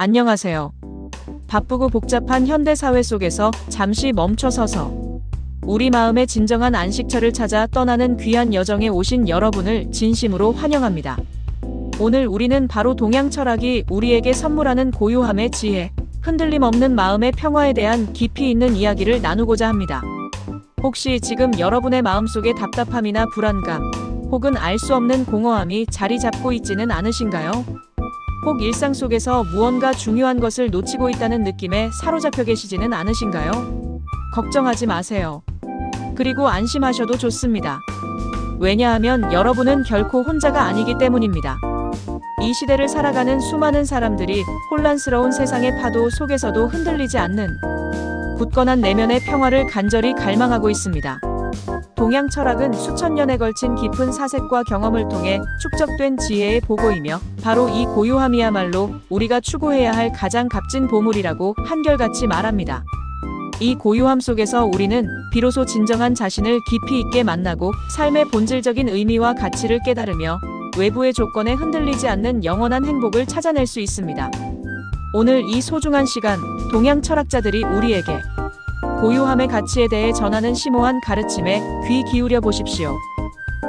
안녕하세요. 바쁘고 복잡한 현대사회 속에서 잠시 멈춰서서 우리 마음의 진정한 안식처를 찾아 떠나는 귀한 여정에 오신 여러분을 진심으로 환영합니다. 오늘 우리는 바로 동양 철학이 우리에게 선물하는 고요함의 지혜, 흔들림 없는 마음의 평화에 대한 깊이 있는 이야기를 나누고자 합니다. 혹시 지금 여러분의 마음속에 답답함이나 불안감, 혹은 알 수 없는 공허함이 자리 잡고 있지는 않으신가요? 혹 일상 속에서 무언가 중요한 것을 놓치고 있다는 느낌에 사로잡혀 계시지는 않으신가요? 걱정하지 마세요. 그리고 안심하셔도 좋습니다. 왜냐하면 여러분은 결코 혼자가 아니기 때문입니다. 이 시대를 살아가는 수많은 사람들이 혼란스러운 세상의 파도 속에서도 흔들리지 않는 굳건한 내면의 평화를 간절히 갈망하고 있습니다. 동양 철학은 수천 년에 걸친 깊은 사색과 경험을 통해 축적된 지혜의 보고이며 바로 이 고요함이야말로 우리가 추구해야 할 가장 값진 보물이라고 한결같이 말합니다. 이 고요함 속에서 우리는 비로소 진정한 자신을 깊이 있게 만나고 삶의 본질적인 의미와 가치를 깨달으며 외부의 조건에 흔들리지 않는 영원한 행복을 찾아낼 수 있습니다. 오늘 이 소중한 시간, 동양 철학자들이 우리에게 고요함의 가치에 대해 전하는 심오한 가르침에 귀 기울여 보십시오.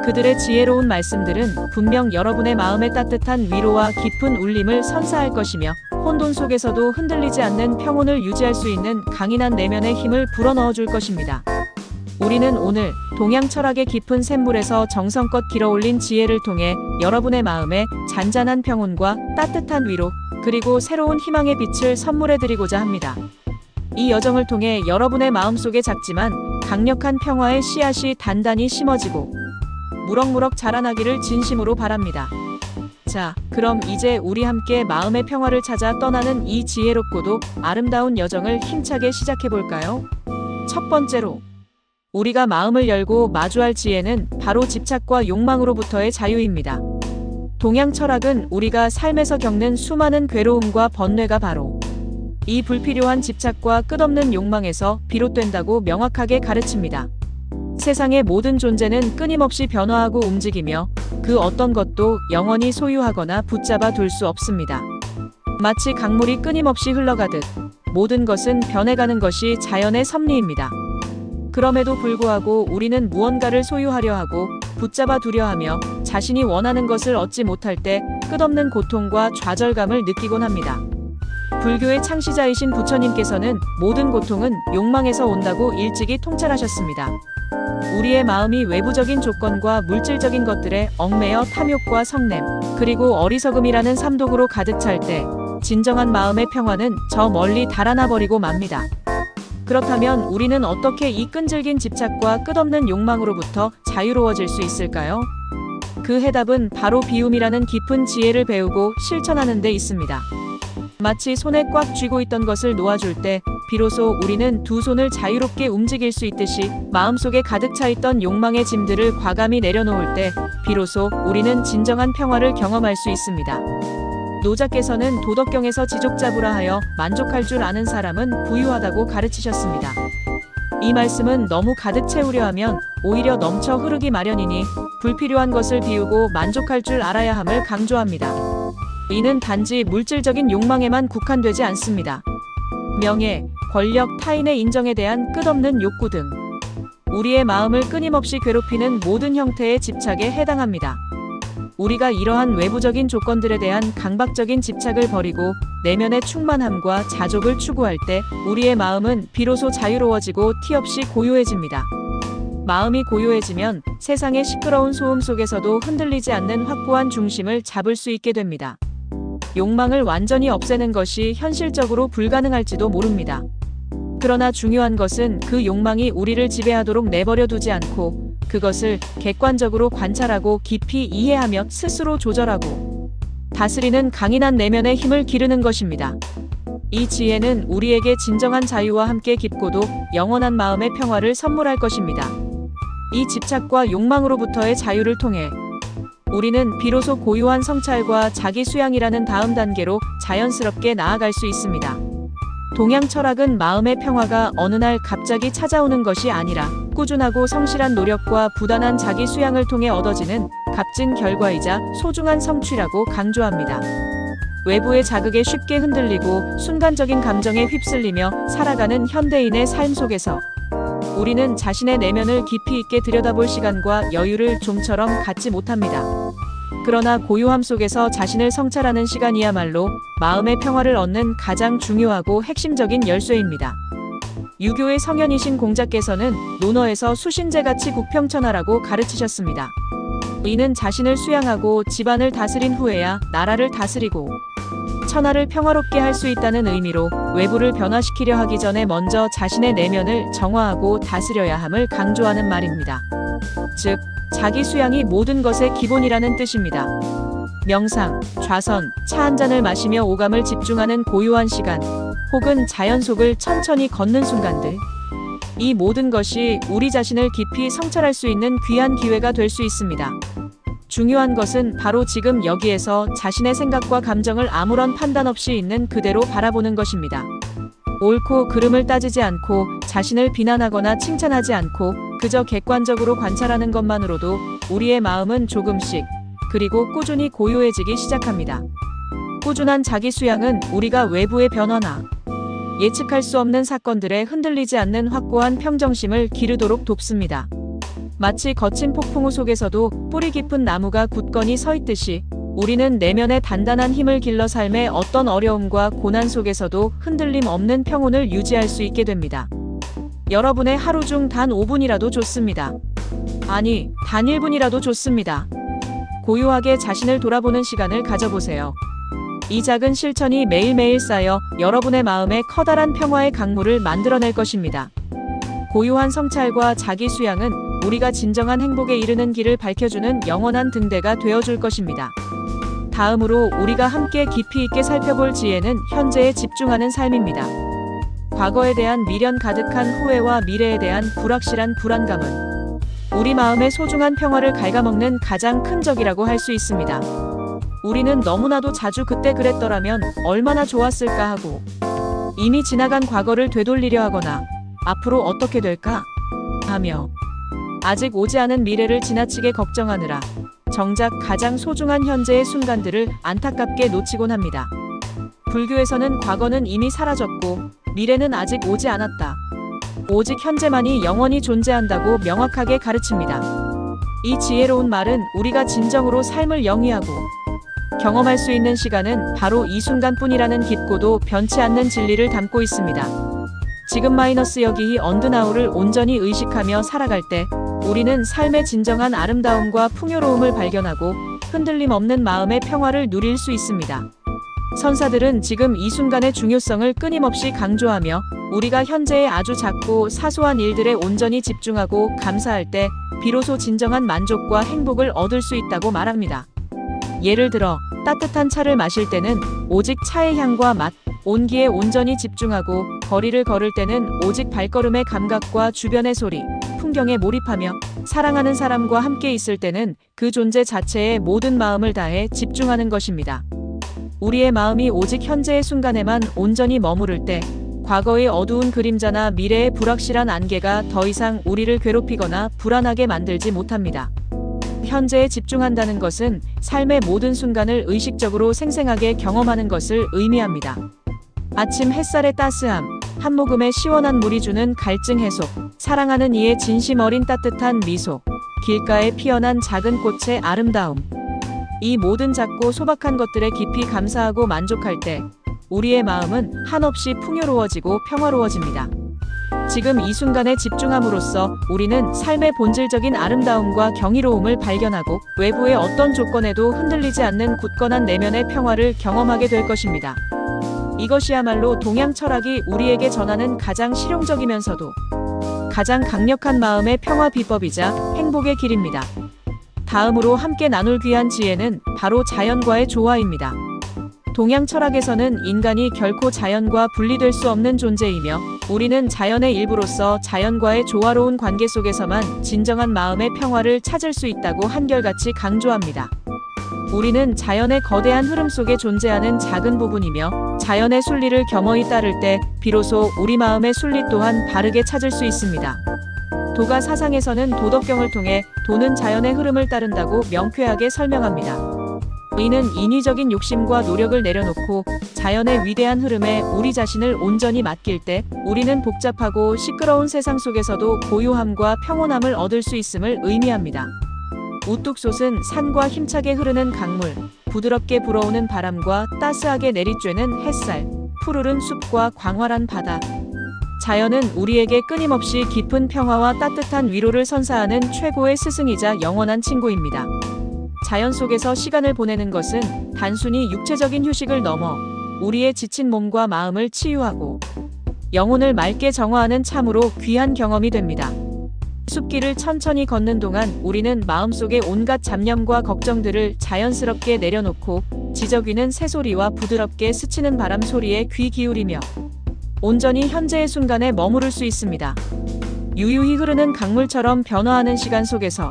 그들의 지혜로운 말씀들은 분명 여러분의 마음에 따뜻한 위로와 깊은 울림을 선사할 것이며 혼돈 속에서도 흔들리지 않는 평온을 유지할 수 있는 강인한 내면의 힘을 불어넣어 줄 것입니다. 우리는 오늘 동양 철학의 깊은 샘물에서 정성껏 길어올린 지혜를 통해 여러분의 마음에 잔잔한 평온과 따뜻한 위로, 그리고 새로운 희망의 빛을 선물해 드리고자 합니다. 이 여정을 통해 여러분의 마음속에 작지만 강력한 평화의 씨앗이 단단히 심어지고 무럭무럭 자라나기를 진심으로 바랍니다. 자, 그럼 이제 우리 함께 마음의 평화를 찾아 떠나는 이 지혜롭고도 아름다운 여정을 힘차게 시작해 볼까요? 첫 번째로, 우리가 마음을 열고 마주할 지혜는 바로 집착과 욕망으로부터의 자유입니다. 동양 철학은 우리가 삶에서 겪는 수많은 괴로움과 번뇌가 바로 이 불필요한 집착과 끝없는 욕망에서 비롯된다고 명확하게 가르칩니다. 세상의 모든 존재는 끊임없이 변화하고 움직이며 그 어떤 것도 영원히 소유하거나 붙잡아 둘 수 없습니다. 마치 강물이 끊임없이 흘러가듯 모든 것은 변해가는 것이 자연의 섭리입니다. 그럼에도 불구하고 우리는 무언가를 소유하려 하고 붙잡아 두려 하며 자신이 원하는 것을 얻지 못할 때 끝없는 고통과 좌절감을 느끼곤 합니다. 불교의 창시자이신 부처님께서는 모든 고통은 욕망에서 온다고 일찍이 통찰하셨습니다. 우리의 마음이 외부적인 조건과 물질적인 것들에 얽매여 탐욕과 성냄, 그리고 어리석음이라는 삼독으로 가득 찰 때 진정한 마음의 평화는 저 멀리 달아나 버리고 맙니다. 그렇다면 우리는 어떻게 이 끈질긴 집착과 끝없는 욕망으로부터 자유로워질 수 있을까요? 그 해답은 바로 비움이라는 깊은 지혜를 배우고 실천하는 데 있습니다. 마치 손에 꽉 쥐고 있던 것을 놓아줄 때 비로소 우리는 두 손을 자유롭게 움직일 수 있듯이 마음속에 가득 차 있던 욕망의 짐들을 과감히 내려놓을 때 비로소 우리는 진정한 평화를 경험할 수 있습니다. 노자께서는 도덕경에서 지족자부라 하여 만족할 줄 아는 사람은 부유하다고 가르치셨습니다. 이 말씀은 너무 가득 채우려 하면 오히려 넘쳐 흐르기 마련이니 불필요한 것을 비우고 만족할 줄 알아야 함을 강조합니다. 이는 단지 물질적인 욕망에만 국한되지 않습니다. 명예, 권력, 타인의 인정에 대한 끝없는 욕구 등 우리의 마음을 끊임없이 괴롭히는 모든 형태의 집착에 해당합니다. 우리가 이러한 외부적인 조건들에 대한 강박적인 집착을 버리고 내면의 충만함과 자족을 추구할 때 우리의 마음은 비로소 자유로워지고 티 없이 고요해집니다. 마음이 고요해지면 세상의 시끄러운 소음 속에서도 흔들리지 않는 확고한 중심을 잡을 수 있게 됩니다. 욕망을 완전히 없애는 것이 현실적으로 불가능할지도 모릅니다. 그러나 중요한 것은 그 욕망이 우리를 지배하도록 내버려 두지 않고 그것을 객관적으로 관찰하고 깊이 이해하며 스스로 조절하고 다스리는 강인한 내면의 힘을 기르는 것입니다. 이 지혜는 우리에게 진정한 자유와 함께 깊고도 영원한 마음의 평화를 선물할 것입니다. 이 집착과 욕망으로부터의 자유를 통해 우리는 비로소 고요한 성찰과 자기 수양이라는 다음 단계로 자연스럽게 나아갈 수 있습니다. 동양 철학은 마음의 평화가 어느 날 갑자기 찾아오는 것이 아니라 꾸준하고 성실한 노력과 부단한 자기 수양을 통해 얻어지는 값진 결과이자 소중한 성취라고 강조합니다. 외부의 자극에 쉽게 흔들리고 순간적인 감정에 휩쓸리며 살아가는 현대인의 삶 속에서 우리는 자신의 내면을 깊이 있게 들여다볼 시간과 여유를 좀처럼 갖지 못합니다. 그러나 고요함 속에서 자신을 성찰하는 시간이야말로 마음의 평화를 얻는 가장 중요하고 핵심적인 열쇠입니다. 유교의 성현이신 공자께서는 논어에서 수신제같이 국평천하라고 가르치셨습니다. 이는 자신을 수양하고 집안을 다스린 후에야 나라를 다스리고 천하를 평화롭게 할 수 있다는 의미로 외부를 변화시키려 하기 전에 먼저 자신의 내면을 정화하고 다스려야 함을 강조하는 말입니다. 즉, 자기 수양이 모든 것의 기본이라는 뜻입니다. 명상, 좌선, 차 한 잔을 마시며 오감을 집중하는 고요한 시간, 혹은 자연 속을 천천히 걷는 순간들. 이 모든 것이 우리 자신을 깊이 성찰할 수 있는 귀한 기회가 될 수 있습니다. 중요한 것은 바로 지금 여기에서 자신의 생각과 감정을 아무런 판단 없이 있는 그대로 바라보는 것입니다. 옳고 그름을 따지지 않고 자신을 비난하거나 칭찬하지 않고 그저 객관적으로 관찰하는 것만으로도 우리의 마음은 조금씩 그리고 꾸준히 고요해지기 시작합니다. 꾸준한 자기 수양은 우리가 외부의 변화나 예측할 수 없는 사건들에 흔들리지 않는 확고한 평정심을 기르도록 돕습니다. 마치 거친 폭풍우 속에서도 뿌리 깊은 나무가 굳건히 서 있듯이 우리는 내면의 단단한 힘을 길러 삶의 어떤 어려움과 고난 속에서도 흔들림 없는 평온을 유지할 수 있게 됩니다. 여러분의 하루 중 단 5분이라도 좋습니다. 아니, 단 1분이라도 좋습니다. 고요하게 자신을 돌아보는 시간을 가져보세요. 이 작은 실천이 매일매일 쌓여 여러분의 마음에 커다란 평화의 강물을 만들어낼 것입니다. 고요한 성찰과 자기 수양은 우리가 진정한 행복에 이르는 길을 밝혀주는 영원한 등대가 되어줄 것입니다. 다음으로 우리가 함께 깊이 있게 살펴볼 지혜는 현재에 집중하는 삶입니다. 과거에 대한 미련 가득한 후회와 미래에 대한 불확실한 불안감은 우리 마음의 소중한 평화를 갉아먹는 가장 큰 적이라고 할 수 있습니다. 우리는 너무나도 자주 그때 그랬더라면 얼마나 좋았을까 하고 이미 지나간 과거를 되돌리려 하거나 앞으로 어떻게 될까 하며 아직 오지 않은 미래를 지나치게 걱정하느라 정작 가장 소중한 현재의 순간들을 안타깝게 놓치곤 합니다. 불교에서는 과거는 이미 사라졌고 미래는 아직 오지 않았다. 오직 현재만이 영원히 존재한다고 명확하게 가르칩니다. 이 지혜로운 말은 우리가 진정으로 삶을 영위하고 경험할 수 있는 시간은 바로 이 순간뿐이라는 깊고도 변치 않는 진리를 담고 있습니다. 지금 마이너스 여기 언드나우를 온전히 의식하며 살아갈 때 우리는 삶의 진정한 아름다움과 풍요로움을 발견하고 흔들림 없는 마음의 평화를 누릴 수 있습니다. 선사들은 지금 이 순간의 중요성을 끊임없이 강조하며 우리가 현재의 아주 작고 사소한 일들에 온전히 집중하고 감사할 때 비로소 진정한 만족과 행복을 얻을 수 있다고 말합니다. 예를 들어 따뜻한 차를 마실 때는 오직 차의 향과 맛, 온기에 온전히 집중하고 거리를 걸을 때는 오직 발걸음의 감각과 주변의 소리, 풍경에 몰입하며 사랑하는 사람과 함께 있을 때는 그 존재 자체에 모든 마음을 다해 집중하는 것입니다. 우리의 마음이 오직 현재의 순간에만 온전히 머무를 때 과거의 어두운 그림자나 미래의 불확실한 안개가 더 이상 우리를 괴롭히거나 불안하게 만들지 못합니다. 현재에 집중한다는 것은 삶의 모든 순간을 의식적으로 생생하게 경험하는 것을 의미합니다. 아침 햇살의 따스함, 한 모금의 시원한 물이 주는 갈증 해소, 사랑하는 이의 진심 어린 따뜻한 미소, 길가에 피어난 작은 꽃의 아름다움. 이 모든 작고 소박한 것들에 깊이 감사하고 만족할 때 우리의 마음은 한없이 풍요로워지고 평화로워집니다. 지금 이 순간에 집중함으로써 우리는 삶의 본질적인 아름다움과 경이로움을 발견하고 외부의 어떤 조건에도 흔들리지 않는 굳건한 내면의 평화를 경험하게 될 것입니다. 이것이야말로 동양 철학이 우리에게 전하는 가장 실용적이면서도 가장 강력한 마음의 평화 비법이자 행복의 길입니다. 다음으로 함께 나눌 귀한 지혜는 바로 자연과의 조화입니다. 동양 철학에서는 인간이 결코 자연과 분리될 수 없는 존재이며 우리는 자연의 일부로서 자연과의 조화로운 관계 속에서만 진정한 마음의 평화를 찾을 수 있다고 한결같이 강조합니다. 우리는 자연의 거대한 흐름 속에 존재하는 작은 부분이며 자연의 순리를 겸허히 따를 때 비로소 우리 마음의 순리 또한 바르게 찾을 수 있습니다. 도가 사상에서는 도덕경을 통해 도는 자연의 흐름을 따른다고 명쾌하게 설명합니다. 이는 인위적인 욕심과 노력을 내려놓고 자연의 위대한 흐름에 우리 자신을 온전히 맡길 때 우리는 복잡하고 시끄러운 세상 속에서도 고요함과 평온함을 얻을 수 있음을 의미합니다. 우뚝 솟은 산과 힘차게 흐르는 강물, 부드럽게 불어오는 바람과 따스하게 내리쬐는 햇살, 푸르른 숲과 광활한 바다. 자연은 우리에게 끊임없이 깊은 평화와 따뜻한 위로를 선사하는 최고의 스승이자 영원한 친구입니다. 자연 속에서 시간을 보내는 것은 단순히 육체적인 휴식을 넘어 우리의 지친 몸과 마음을 치유하고 영혼을 맑게 정화하는 참으로 귀한 경험이 됩니다. 숲길을 천천히 걷는 동안 우리는 마음속의 온갖 잡념과 걱정들을 자연스럽게 내려놓고 지저귀는 새소리와 부드럽게 스치는 바람 소리에 귀 기울이며 온전히 현재의 순간에 머무를 수 있습니다. 유유히 흐르는 강물처럼 변화하는 시간 속에서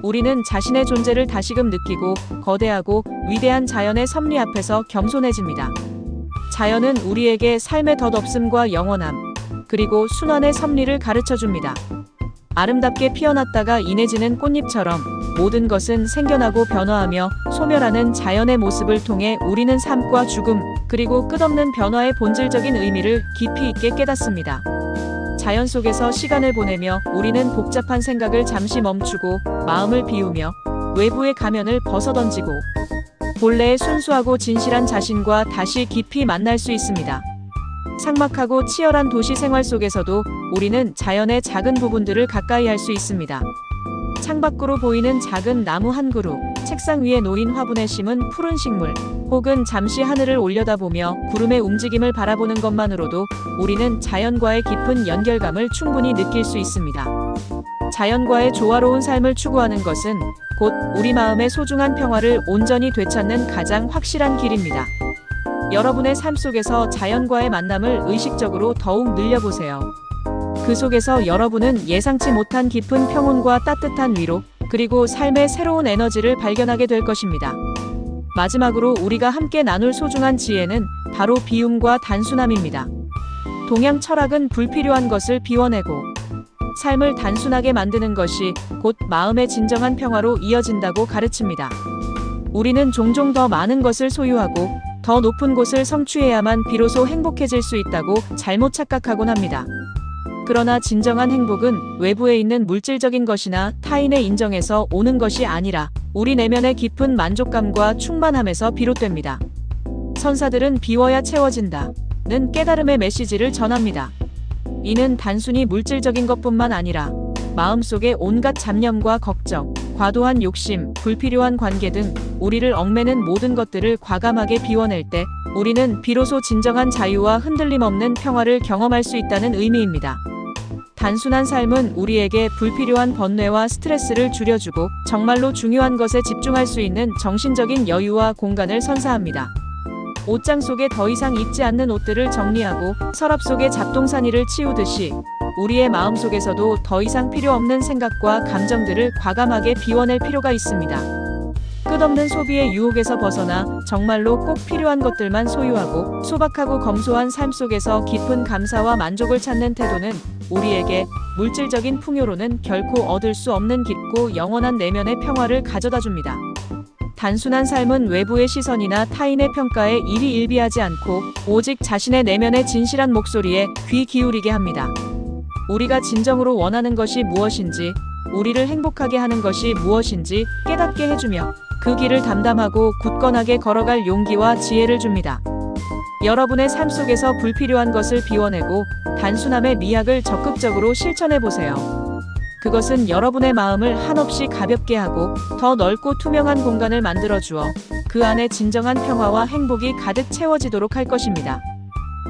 우리는 자신의 존재를 다시금 느끼고 거대하고 위대한 자연의 섭리 앞에서 겸손해집니다. 자연은 우리에게 삶의 덧없음과 영원함, 그리고 순환의 섭리를 가르쳐줍니다. 아름답게 피어났다가 인해지는 꽃잎처럼 모든 것은 생겨나고 변화하며 소멸하는 자연의 모습을 통해 우리는 삶과 죽음, 그리고 끝없는 변화의 본질적인 의미를 깊이 있게 깨닫습니다. 자연 속에서 시간을 보내며 우리는 복잡한 생각을 잠시 멈추고 마음을 비우며 외부의 가면을 벗어던지고 본래의 순수하고 진실한 자신과 다시 깊이 만날 수 있습니다. 삭막하고 치열한 도시 생활 속에서도 우리는 자연의 작은 부분들을 가까이 할 수 있습니다. 창밖으로 보이는 작은 나무 한 그루, 책상 위에 놓인 화분에 심은 푸른 식물, 혹은 잠시 하늘을 올려다보며 구름의 움직임을 바라보는 것만으로도 우리는 자연과의 깊은 연결감을 충분히 느낄 수 있습니다. 자연과의 조화로운 삶을 추구하는 것은 곧 우리 마음의 소중한 평화를 온전히 되찾는 가장 확실한 길입니다. 여러분의 삶 속에서 자연과의 만남을 의식적으로 더욱 늘려보세요. 그 속에서 여러분은 예상치 못한 깊은 평온과 따뜻한 위로, 그리고 삶의 새로운 에너지를 발견하게 될 것입니다. 마지막으로 우리가 함께 나눌 소중한 지혜는 바로 비움과 단순함입니다. 동양 철학은 불필요한 것을 비워내고 삶을 단순하게 만드는 것이 곧 마음의 진정한 평화로 이어진다고 가르칩니다. 우리는 종종 더 많은 것을 소유하고 더 높은 곳을 성취해야만 비로소 행복해질 수 있다고 잘못 착각하곤 합니다. 그러나 진정한 행복은 외부에 있는 물질적인 것이나 타인의 인정에서 오는 것이 아니라 우리 내면의 깊은 만족감과 충만함에서 비롯됩니다. 선사들은 비워야 채워진다는 깨달음의 메시지를 전합니다. 이는 단순히 물질적인 것뿐만 아니라 마음속의 온갖 잡념과 걱정, 과도한 욕심, 불필요한 관계 등 우리를 얽매는 모든 것들을 과감하게 비워낼 때 우리는 비로소 진정한 자유와 흔들림 없는 평화를 경험할 수 있다는 의미입니다. 단순한 삶은 우리에게 불필요한 번뇌와 스트레스를 줄여주고 정말로 중요한 것에 집중할 수 있는 정신적인 여유와 공간을 선사합니다. 옷장 속에 더 이상 입지 않는 옷들을 정리하고 서랍 속에 잡동사니를 치우듯이 우리의 마음속에서도 더 이상 필요 없는 생각과 감정들을 과감하게 비워낼 필요가 있습니다. 끝없는 소비의 유혹에서 벗어나 정말로 꼭 필요한 것들만 소유하고 소박하고 검소한 삶 속에서 깊은 감사와 만족을 찾는 태도는 우리에게 물질적인 풍요로는 결코 얻을 수 없는 깊고 영원한 내면의 평화를 가져다 줍니다. 단순한 삶은 외부의 시선이나 타인의 평가에 일희일비하지 않고 오직 자신의 내면의 진실한 목소리에 귀 기울이게 합니다. 우리가 진정으로 원하는 것이 무엇인지, 우리를 행복하게 하는 것이 무엇인지 깨닫게 해주며 그 길을 담담하고 굳건하게 걸어갈 용기와 지혜를 줍니다. 여러분의 삶 속에서 불필요한 것을 비워내고 단순함의 미학을 적극적으로 실천해보세요. 그것은 여러분의 마음을 한없이 가볍게 하고 더 넓고 투명한 공간을 만들어주어 그 안에 진정한 평화와 행복이 가득 채워지도록 할 것입니다.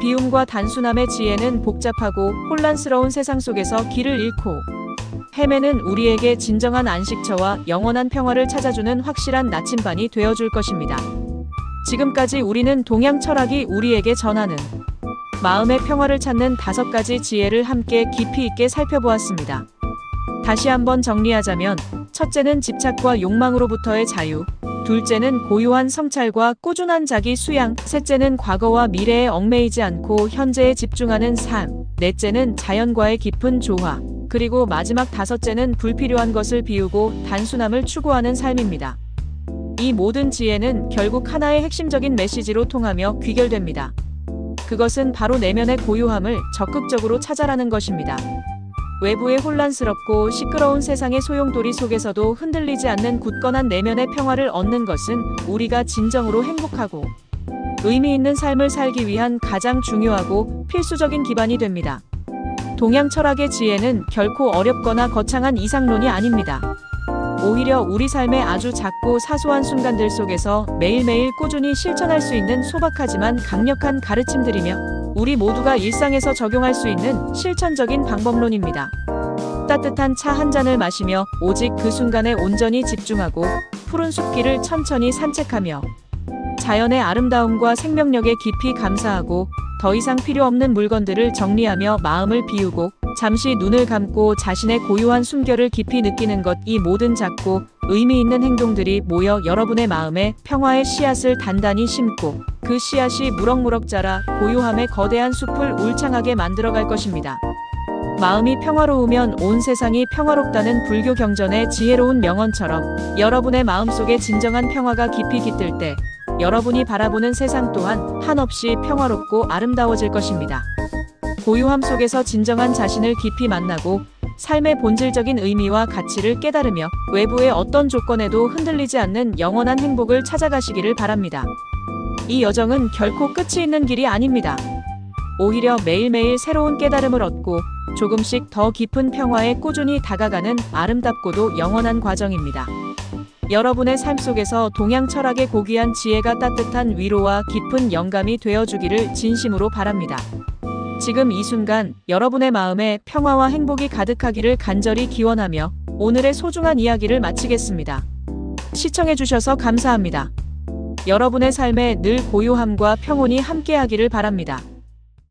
비움과 단순함의 지혜는 복잡하고 혼란스러운 세상 속에서 길을 잃고 헤매는 우리에게 진정한 안식처와 영원한 평화를 찾아주는 확실한 나침반이 되어줄 것입니다. 지금까지 우리는 동양 철학이 우리에게 전하는 마음의 평화를 찾는 5가지 지혜를 함께 깊이 있게 살펴보았습니다. 다시 한번 정리하자면, 첫째는 집착과 욕망으로부터의 자유, 둘째는 고요한 성찰과 꾸준한 자기 수양, 셋째는 과거와 미래에 얽매이지 않고 현재에 집중하는 삶, 넷째는 자연과의 깊은 조화, 그리고 마지막 5째는 불필요한 것을 비우고 단순함을 추구하는 삶입니다. 이 이 모든 지혜는 결국 하나의 핵심적인 메시지로 통하며 귀결됩니다. 그것은 바로 내면의 고요함을 적극적으로 찾아라는 것입니다. 외부의 혼란스럽고 시끄러운 세상의 소용돌이 속에서도 흔들리지 않는 굳건한 내면의 평화를 얻는 것은 우리가 진정으로 행복하고 의미 있는 삶을 살기 위한 가장 중요하고 필수적인 기반이 됩니다. 동양 철학의 지혜는 결코 어렵거나 거창한 이상론이 아닙니다. 오히려 우리 삶의 아주 작고 사소한 순간들 속에서 매일매일 꾸준히 실천할 수 있는 소박하지만 강력한 가르침들이며 우리 모두가 일상에서 적용할 수 있는 실천적인 방법론입니다. 따뜻한 차 한 잔을 마시며 오직 그 순간에 온전히 집중하고 푸른 숲길을 천천히 산책하며 자연의 아름다움과 생명력에 깊이 감사하고 더 이상 필요 없는 물건들을 정리하며 마음을 비우고 잠시 눈을 감고 자신의 고요한 숨결을 깊이 느끼는 것, 이 모든 작고 의미 있는 행동들이 모여 여러분의 마음에 평화의 씨앗을 단단히 심고 그 씨앗이 무럭무럭 자라 고요함의 거대한 숲을 울창하게 만들어갈 것입니다. 마음이 평화로우면 온 세상이 평화롭다는 불교 경전의 지혜로운 명언처럼 여러분의 마음속에 진정한 평화가 깊이 깃들 때 여러분이 바라보는 세상 또한 한없이 평화롭고 아름다워질 것입니다. 고요함 속에서 진정한 자신을 깊이 만나고 삶의 본질적인 의미와 가치를 깨달으며 외부의 어떤 조건에도 흔들리지 않는 영원한 행복을 찾아가시기를 바랍니다. 이 여정은 결코 끝이 있는 길이 아닙니다. 오히려 매일매일 새로운 깨달음을 얻고 조금씩 더 깊은 평화에 꾸준히 다가가는 아름답고도 영원한 과정입니다. 여러분의 삶 속에서 동양 철학의 고귀한 지혜가 따뜻한 위로와 깊은 영감이 되어주기를 진심으로 바랍니다. 지금 이 순간 여러분의 마음에 평화와 행복이 가득하기를 간절히 기원하며 오늘의 소중한 이야기를 마치겠습니다. 시청해주셔서 감사합니다. 여러분의 삶에 늘 고요함과 평온이 함께하기를 바랍니다.